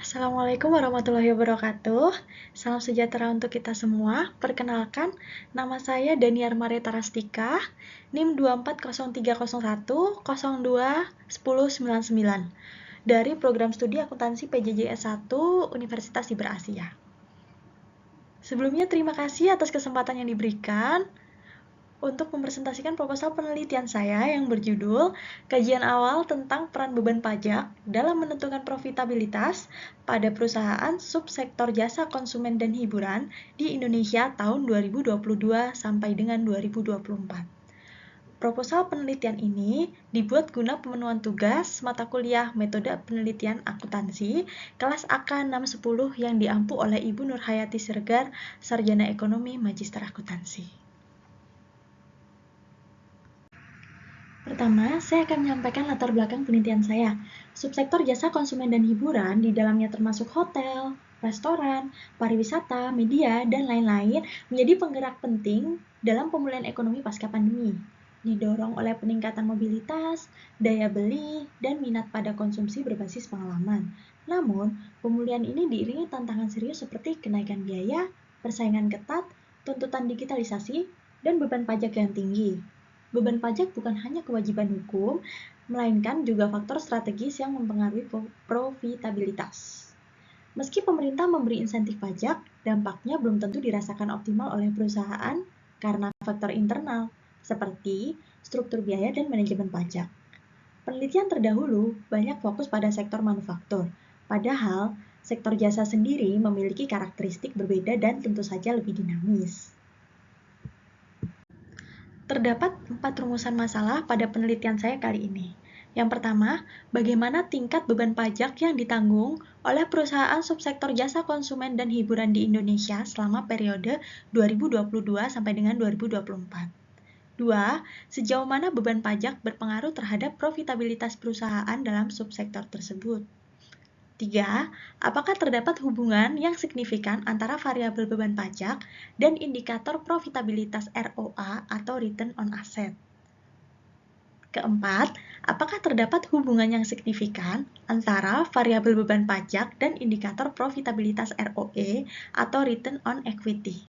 Assalamualaikum warahmatullahi wabarakatuh. Salam sejahtera untuk kita semua. Perkenalkan, nama saya Daniar Marieta Rastika, NIM 24031021099 dari Program Studi Akuntansi PJJ S1 Universitas Siber Asia. Sebelumnya terima kasih atas kesempatan yang diberikan untuk mempresentasikan proposal penelitian saya yang berjudul Kajian Awal tentang Peran Beban Pajak dalam Menentukan Profitabilitas pada Perusahaan Subsektor Jasa Konsumen dan Hiburan di Indonesia tahun 2022 sampai dengan 2024. Proposal penelitian ini dibuat guna pemenuhan tugas mata kuliah Metode Penelitian Akuntansi kelas AK 610 yang diampu oleh Ibu Nurhayati Siregar, Sarjana Ekonomi Magister Akuntansi. Pertama, saya akan menyampaikan latar belakang penelitian saya. Subsektor jasa konsumen dan hiburan di dalamnya termasuk hotel, restoran, pariwisata, media, dan lain-lain menjadi penggerak penting dalam pemulihan ekonomi pasca pandemi. Didorong oleh peningkatan mobilitas, daya beli, dan minat pada konsumsi berbasis pengalaman. Namun, pemulihan ini diiringi tantangan serius seperti kenaikan biaya, persaingan ketat, tuntutan digitalisasi, dan beban pajak yang tinggi. Beban pajak bukan hanya kewajiban hukum, melainkan juga faktor strategis yang mempengaruhi profitabilitas. Meski pemerintah memberi insentif pajak, dampaknya belum tentu dirasakan optimal oleh perusahaan karena faktor internal, seperti struktur biaya dan manajemen pajak. Penelitian terdahulu banyak fokus pada sektor manufaktur, padahal sektor jasa sendiri memiliki karakteristik berbeda dan tentu saja lebih dinamis. Terdapat 4 rumusan masalah pada penelitian saya kali ini. Yang pertama, bagaimana tingkat beban pajak yang ditanggung oleh perusahaan subsektor jasa konsumen dan hiburan di Indonesia selama periode 2022 sampai dengan 2024. 2. Sejauh mana beban pajak berpengaruh terhadap profitabilitas perusahaan dalam subsektor tersebut. 3. Apakah terdapat hubungan yang signifikan antara variabel beban pajak dan indikator profitabilitas ROA atau Return on Asset? Keempat, apakah terdapat hubungan yang signifikan antara variabel beban pajak dan indikator profitabilitas ROE atau Return on Equity?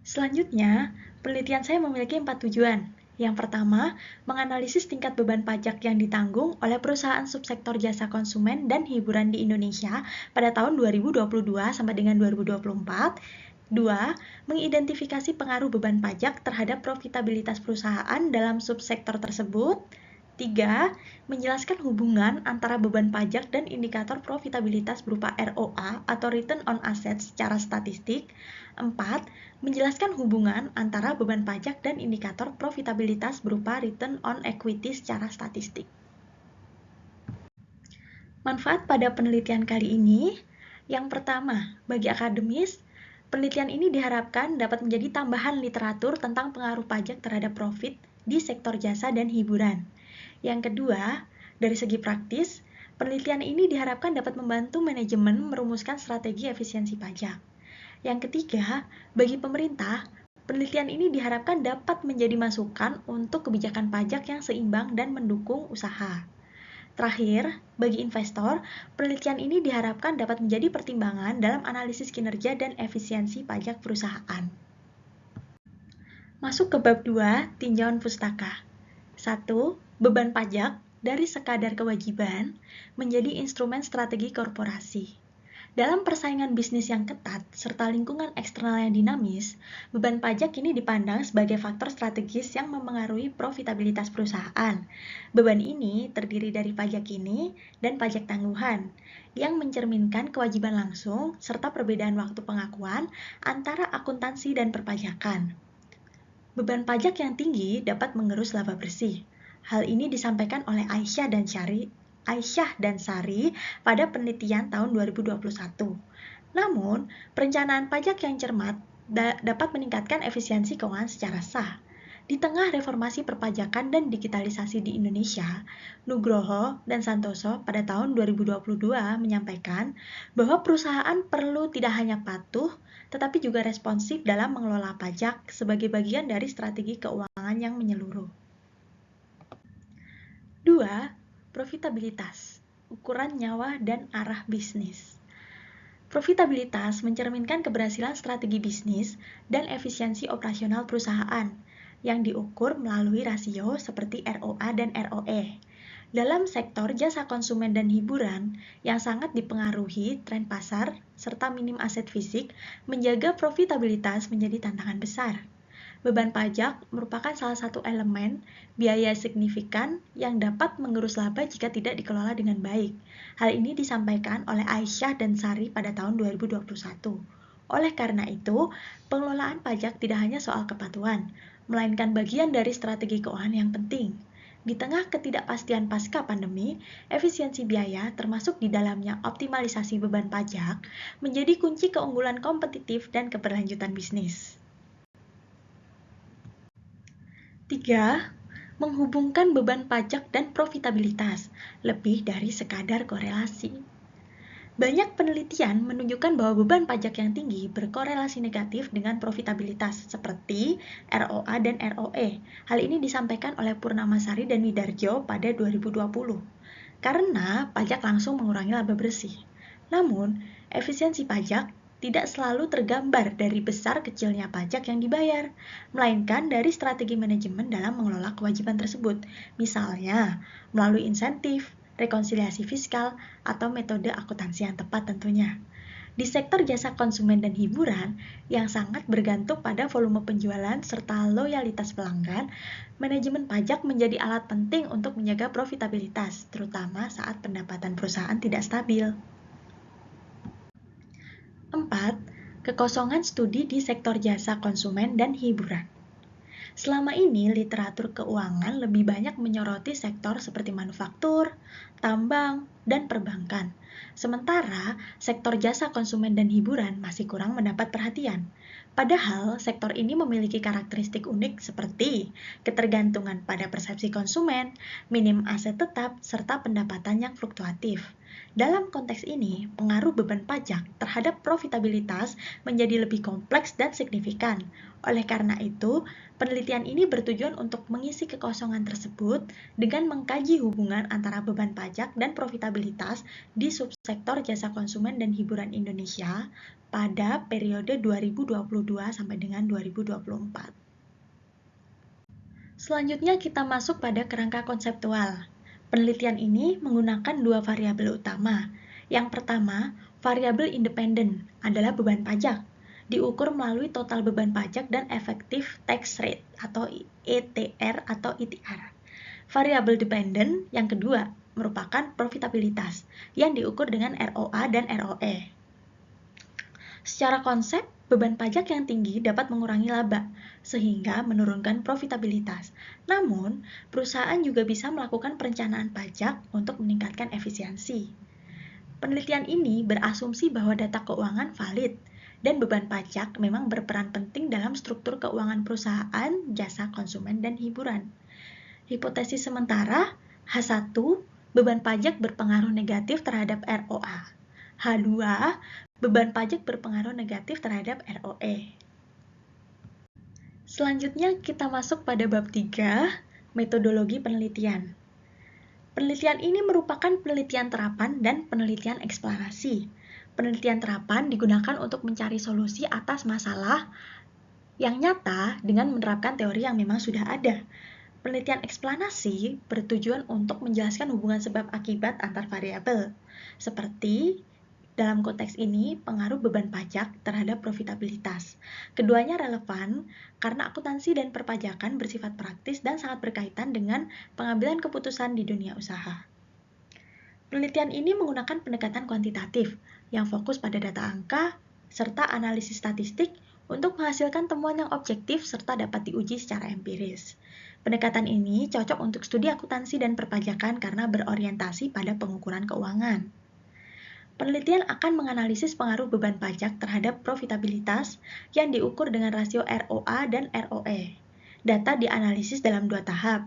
Selanjutnya, penelitian saya memiliki 4 tujuan. Yang pertama, menganalisis tingkat beban pajak yang ditanggung oleh perusahaan subsektor jasa konsumen dan hiburan di Indonesia pada tahun 2022 sampai dengan 2024. 2. Mengidentifikasi pengaruh beban pajak terhadap profitabilitas perusahaan dalam subsektor tersebut. 3. Menjelaskan hubungan antara beban pajak dan indikator profitabilitas berupa ROA atau Return on Asset secara statistik. 4. Menjelaskan hubungan antara beban pajak dan indikator profitabilitas berupa Return on Equity secara statistik. Manfaat pada penelitian kali ini, yang pertama, bagi akademis, penelitian ini diharapkan dapat menjadi tambahan literatur tentang pengaruh pajak terhadap profit di sektor jasa dan hiburan. Yang kedua, dari segi praktis, penelitian ini diharapkan dapat membantu manajemen merumuskan strategi efisiensi pajak. Yang ketiga, bagi pemerintah, penelitian ini diharapkan dapat menjadi masukan untuk kebijakan pajak yang seimbang dan mendukung usaha. Terakhir, bagi investor, penelitian ini diharapkan dapat menjadi pertimbangan dalam analisis kinerja dan efisiensi pajak perusahaan. Masuk ke bab 2, tinjauan pustaka. 1. Beban pajak dari sekadar kewajiban menjadi instrumen strategi korporasi. Dalam persaingan bisnis yang ketat serta lingkungan eksternal yang dinamis, beban pajak ini dipandang sebagai faktor strategis yang mempengaruhi profitabilitas perusahaan. Beban ini terdiri dari pajak kini dan pajak tangguhan, yang mencerminkan kewajiban langsung serta perbedaan waktu pengakuan antara akuntansi dan perpajakan. Beban pajak yang tinggi dapat mengerus laba bersih. Hal ini disampaikan oleh Aisyah dan Sari pada penelitian tahun 2021. Namun, perencanaan pajak yang cermat dapat meningkatkan efisiensi keuangan secara sah. Di tengah reformasi perpajakan dan digitalisasi di Indonesia, Nugroho dan Santoso pada tahun 2022 menyampaikan bahwa perusahaan perlu tidak hanya patuh, tetapi juga responsif dalam mengelola pajak sebagai bagian dari strategi keuangan yang menyeluruh. 2. Profitabilitas. ukuran nyawa dan arah bisnis. Profitabilitas mencerminkan keberhasilan strategi bisnis dan efisiensi operasional perusahaan yang diukur melalui rasio seperti ROA dan ROE. Dalam sektor jasa konsumen dan hiburan yang sangat dipengaruhi tren pasar serta minim aset fisik, menjaga profitabilitas menjadi tantangan besar. Beban pajak merupakan salah satu elemen biaya signifikan yang dapat mengerus laba jika tidak dikelola dengan baik. Hal ini disampaikan oleh Aisyah dan Sari pada tahun 2021. Oleh karena itu, pengelolaan pajak tidak hanya soal kepatuhan, melainkan bagian dari strategi keuangan yang penting. Di tengah ketidakpastian pasca pandemi, efisiensi biaya termasuk di dalamnya optimalisasi beban pajak menjadi kunci keunggulan kompetitif dan keberlanjutan bisnis. 3. Menghubungkan beban pajak dan profitabilitas, lebih dari sekadar korelasi. Banyak penelitian menunjukkan bahwa beban pajak yang tinggi berkorelasi negatif dengan profitabilitas, seperti ROA dan ROE. Hal ini disampaikan oleh Purnamasari dan Widarjo pada 2020. Karena pajak langsung mengurangi laba bersih. Namun, efisiensi pajak tidak selalu tergambar dari besar kecilnya pajak yang dibayar, melainkan dari strategi manajemen dalam mengelola kewajiban tersebut, misalnya melalui insentif, rekonsiliasi fiskal, atau metode akuntansi yang tepat tentunya. Di sektor jasa konsumen dan hiburan yang sangat bergantung pada volume penjualan serta loyalitas pelanggan, manajemen pajak menjadi alat penting untuk menjaga profitabilitas, terutama saat pendapatan perusahaan tidak stabil. 4. Kekosongan studi di sektor jasa konsumen dan hiburan. Selama ini, literatur keuangan lebih banyak menyoroti sektor seperti manufaktur, tambang, dan perbankan. Sementara, sektor jasa konsumen dan hiburan masih kurang mendapat perhatian. Padahal, sektor ini memiliki karakteristik unik seperti ketergantungan pada persepsi konsumen, minim aset tetap, serta pendapatan yang fluktuatif. Dalam konteks ini, pengaruh beban pajak terhadap profitabilitas menjadi lebih kompleks dan signifikan. Oleh karena itu, penelitian ini bertujuan untuk mengisi kekosongan tersebut dengan mengkaji hubungan antara beban pajak dan profitabilitas di subsektor jasa konsumen dan hiburan Indonesia pada periode 2022 sampai dengan 2024. Selanjutnya kita masuk pada kerangka konseptual. Penelitian ini menggunakan dua variabel utama. Yang pertama, variabel independen adalah beban pajak, diukur melalui total beban pajak dan effective tax rate atau ETR atau ITR. Variabel dependent yang kedua merupakan profitabilitas yang diukur dengan ROA dan ROE. Secara konsep, beban pajak yang tinggi dapat mengurangi laba, sehingga menurunkan profitabilitas. Namun, perusahaan juga bisa melakukan perencanaan pajak untuk meningkatkan efisiensi. Penelitian ini berasumsi bahwa data keuangan valid, dan beban pajak memang berperan penting dalam struktur keuangan perusahaan, jasa konsumen, dan hiburan. Hipotesis sementara, H1, beban pajak berpengaruh negatif terhadap ROA. H2, beban pajak berpengaruh negatif terhadap ROE. Selanjutnya kita masuk pada bab 3, metodologi penelitian. Penelitian ini merupakan penelitian terapan dan penelitian eksplanasi. Penelitian terapan digunakan untuk mencari solusi atas masalah yang nyata dengan menerapkan teori yang memang sudah ada. Penelitian eksplanasi bertujuan untuk menjelaskan hubungan sebab akibat antar variabel, seperti dalam konteks ini, pengaruh beban pajak terhadap profitabilitas. Keduanya relevan karena akuntansi dan perpajakan bersifat praktis dan sangat berkaitan dengan pengambilan keputusan di dunia usaha. Penelitian ini menggunakan pendekatan kuantitatif yang fokus pada data angka serta analisis statistik untuk menghasilkan temuan yang objektif serta dapat diuji secara empiris. Pendekatan ini cocok untuk studi akuntansi dan perpajakan karena berorientasi pada pengukuran keuangan. Penelitian akan menganalisis pengaruh beban pajak terhadap profitabilitas yang diukur dengan rasio ROA dan ROE. Data dianalisis dalam dua tahap,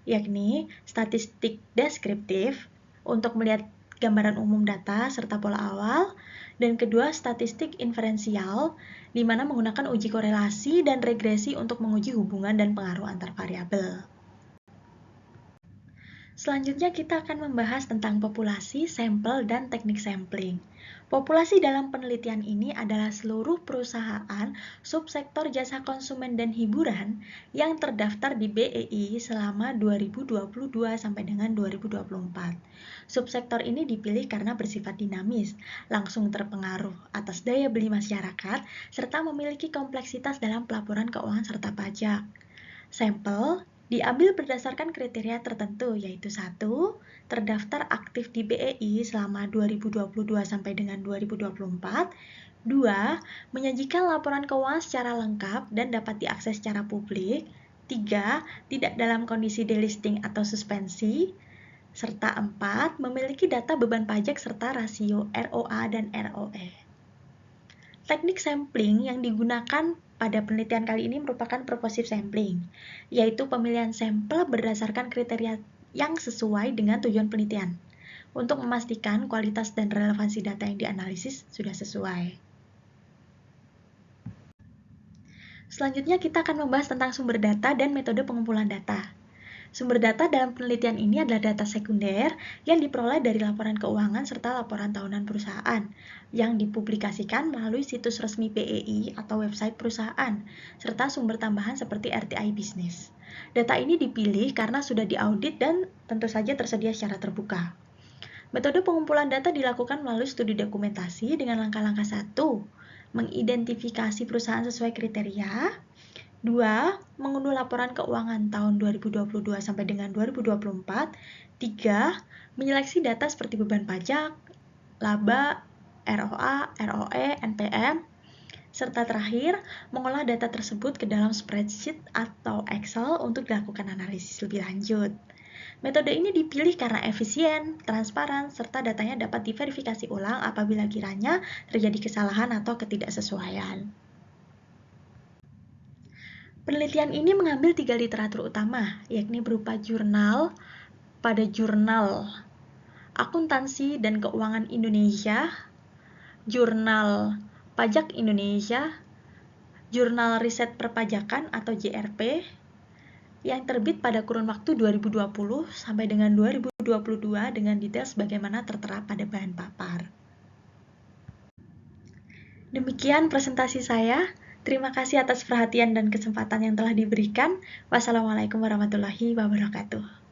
yakni statistik deskriptif untuk melihat gambaran umum data serta pola awal, dan kedua statistik inferensial, di mana menggunakan uji korelasi dan regresi untuk menguji hubungan dan pengaruh antar variabel. Selanjutnya kita akan membahas tentang populasi, sampel, dan teknik sampling. Populasi dalam penelitian ini adalah seluruh perusahaan, subsektor jasa konsumen dan hiburan yang terdaftar di BEI selama 2022 sampai dengan 2024. Subsektor ini dipilih karena bersifat dinamis, langsung terpengaruh atas daya beli masyarakat, serta memiliki kompleksitas dalam pelaporan keuangan serta pajak. Sampel diambil berdasarkan kriteria tertentu, yaitu 1. Terdaftar aktif di BEI selama 2022 sampai dengan 2024. 2. Menyajikan laporan keuangan secara lengkap dan dapat diakses secara publik. 3. Tidak dalam kondisi delisting atau suspensi. Serta 4. Memiliki data beban pajak serta rasio ROA dan ROE. Teknik sampling yang digunakan pada penelitian kali ini merupakan purposive sampling, yaitu pemilihan sampel berdasarkan kriteria yang sesuai dengan tujuan penelitian, untuk memastikan kualitas dan relevansi data yang dianalisis sudah sesuai. Selanjutnya kita akan membahas tentang sumber data dan metode pengumpulan data. Sumber data dalam penelitian ini adalah data sekunder yang diperoleh dari laporan keuangan serta laporan tahunan perusahaan yang dipublikasikan melalui situs resmi BEI atau website perusahaan, serta sumber tambahan seperti RTI Business. Data ini dipilih karena sudah diaudit dan tentu saja tersedia secara terbuka. Metode pengumpulan data dilakukan melalui studi dokumentasi dengan langkah-langkah 1. Mengidentifikasi perusahaan sesuai kriteria. 2. Mengunduh laporan keuangan tahun 2022 sampai dengan 2024. 3. Menyeleksi data seperti beban pajak, laba, ROA, ROE, NPM. Serta terakhir, mengolah data tersebut ke dalam spreadsheet atau Excel untuk dilakukan analisis lebih lanjut. Metode ini dipilih karena efisien, transparan, serta datanya dapat diverifikasi ulang apabila kiranya terjadi kesalahan atau ketidaksesuaian. Penelitian ini mengambil 3 literatur utama, yakni berupa jurnal pada Jurnal Akuntansi dan Keuangan Indonesia, Jurnal Pajak Indonesia, Jurnal Riset Perpajakan atau JRP, yang terbit pada kurun waktu 2020 sampai dengan 2022 dengan detail sebagaimana tertera pada bahan papar. Demikian presentasi saya. Terima kasih atas perhatian dan kesempatan yang telah diberikan. Wassalamualaikum warahmatullahi wabarakatuh.